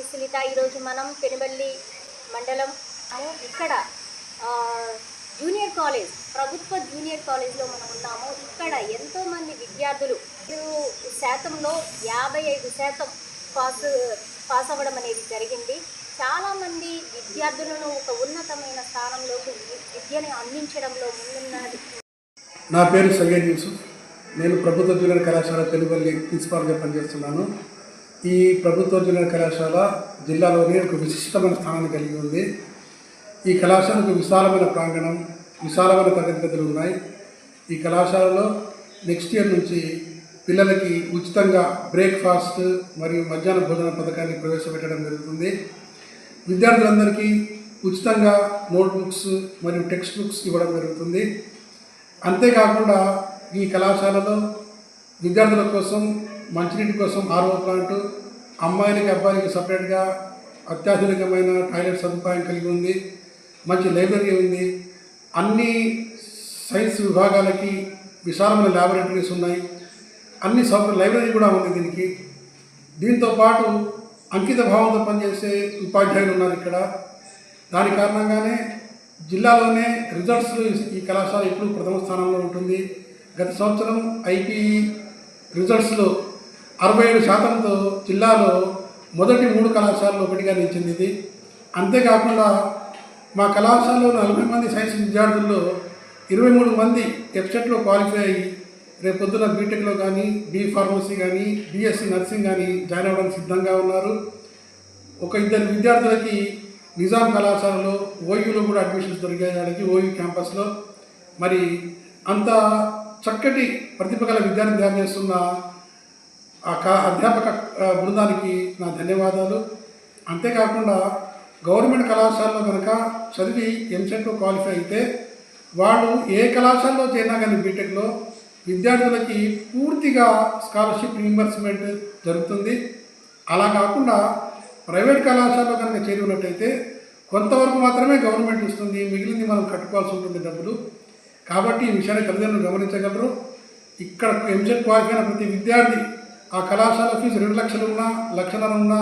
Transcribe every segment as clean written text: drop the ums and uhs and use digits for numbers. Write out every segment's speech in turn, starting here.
సునీత. ఈరోజు మనం పెనుబల్లి మండలం ఇక్కడ జూనియర్ కాలేజ్, ప్రభుత్వ జూనియర్ కాలేజ్లో మనం ఉన్నాము. ఇక్కడ ఎంతోమంది విద్యార్థులు 5%లో 55% పాస్ అవ్వడం అనేది జరిగింది. చాలామంది విద్యార్థులను ఒక ఉన్నతమైన స్థానంలోకి విద్యను అందించడంలో ముందున్నది. నా పేరు సయ్యద్ యూసుఫ్. నేను ప్రభుత్వ జూనియర్ కళాశాల పెనుబల్లి ప్రిన్సిపాల్గా పనిచేస్తున్నాను. ఈ ప్రభుత్వ జూనియర్ కళాశాల జిల్లాలోనే ఒక విశిష్టమైన స్థానాన్ని కలిగి ఉంది. ఈ కళాశాలకు విశాలమైన ప్రాంగణం, విశాలమైన తరగతి గదులు ఉన్నాయి. ఈ కళాశాలలో నెక్స్ట్ ఇయర్ నుంచి పిల్లలకి ఉచితంగా బ్రేక్ఫాస్ట్ మరియు మధ్యాహ్న భోజన పథకాన్ని ప్రవేశపెట్టడం జరుగుతుంది. విద్యార్థులందరికీ ఉచితంగా నోట్బుక్స్ మరియు టెక్స్ట్ బుక్స్ ఇవ్వడం జరుగుతుంది. అంతేకాకుండా ఈ కళాశాలలో విద్యార్థుల కోసం మంచినీటి కోసం ఆర్ఓ ప్లాంటు, అమ్మాయిలకి అబ్బాయిలకి సపరేట్గా అత్యాధునికమైన టాయిలెట్ సదుపాయం కలిగి ఉంది. మంచి లైబ్రరీ ఉంది. అన్ని సైన్స్ విభాగాలకి విశాలమైన ల్యాబొరేటరీస్ ఉన్నాయి. అన్ని లైబ్రరీ కూడా ఉంది దీనికి. దీంతోపాటు అంకిత భావంతో పనిచేసే ఉపాధ్యాయులు ఉన్నారు ఇక్కడ. దాని కారణంగానే జిల్లాలోనే రిజల్ట్స్లో ఈ కళాశాల ఇప్పుడు ప్రథమ స్థానంలో ఉంటుంది. గత సంవత్సరం ఐపీఈ రిజల్ట్స్లో 67%తో జిల్లాలో మొదటి 3 కళాశాలలో ఒకటిగా నిలిచింది ఇది. అంతేకాకుండా మా కళాశాలలో 40 మంది సైన్స్ విద్యార్థుల్లో 23 మంది ఎఫ్సెట్లో క్వాలిఫై అయ్యి రేపొద్దున బీటెక్లో కానీ, బీ ఫార్మసీ కానీ, బీఎస్సీ నర్సింగ్ కానీ జాయిన్ అవ్వడానికి సిద్ధంగా ఉన్నారు. ఒక 2 విద్యార్థులకి నిజాం కళాశాలలో ఓయూలో కూడా అడ్మిషన్స్ దొరికాయి. వాళ్ళకి ఓయూ క్యాంపస్లో. మరి అంత చక్కటి ప్రతిభ గల విద్యార్థి తయారు చేస్తున్న అధ్యాపక బృందానికి నా ధన్యవాదాలు. అంతేకాకుండా గవర్నమెంట్ కళాశాలలో కనుక చదివి ఎంసెట్లో క్వాలిఫై అయితే వాళ్ళు ఏ కళాశాలలో చేరినా కానీ బీటెక్లో విద్యార్థులకి పూర్తిగా స్కాలర్షిప్ రీయింబర్స్మెంట్ జరుగుతుంది. అలా కాకుండా ప్రైవేట్ కళాశాలలో కనుక చేరి ఉన్నట్టయితే కొంతవరకు మాత్రమే గవర్నమెంట్ ఇస్తుంది, మిగిలింది మనం కట్టుకోవాల్సి ఉంటుంది డబ్బులు. కాబట్టి ఈ విషయాన్ని తల్లిదండ్రులు గమనించగలరు. ఇక్కడ ఎంసెట్ క్వాలిఫై అయిన ప్రతి విద్యార్థి ఆ కళాశాల ఫీజు 2 లక్షలు ఉన్నా, 1.5 లక్షలు ఉన్నా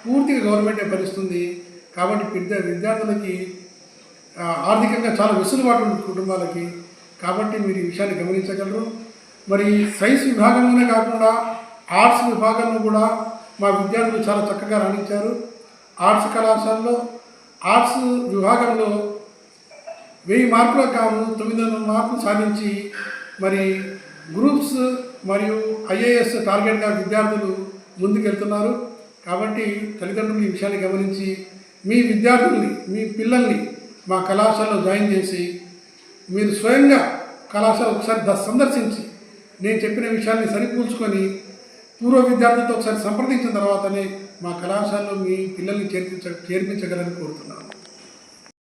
పూర్తిగా గవర్నమెంటే భరిస్తుంది. కాబట్టి విద్యార్థులకి ఆర్థికంగా చాలా వెసులుబాటు ఉంటుంది కుటుంబాలకి. కాబట్టి మీరు ఈ విషయాన్ని గమనించగలరు. మరి సైన్స్ విభాగంలోనే కాకుండా ఆర్ట్స్ విభాగంలో కూడా మా విద్యార్థులు చాలా చక్కగా రాణించారు. ఆర్ట్స్ కళాశాలలో ఆర్ట్స్ విభాగంలో 1000 మార్కులకు గాను 900 మార్కులు సాధించి మరి గ్రూప్స్ మరియు ఐఏఎస్ టార్గెట్గా విద్యార్థులు ముందుకెళ్తున్నారు. కాబట్టి తల్లిదండ్రులు ఈ విషయాన్ని గమనించి మీ విద్యార్థుల్ని, మీ పిల్లల్ని మా కళాశాలలో జాయిన్ చేసి మీరు స్వయంగా కళాశాల ఒకసారి సందర్శించి నేను చెప్పిన విషయాన్ని సరిపూల్చుకొని పూర్వ విద్యార్థులతో ఒకసారి సంప్రదించిన తర్వాతనే మా కళాశాలలో మీ పిల్లల్ని చేర్పించగలని కోరుతున్నాను.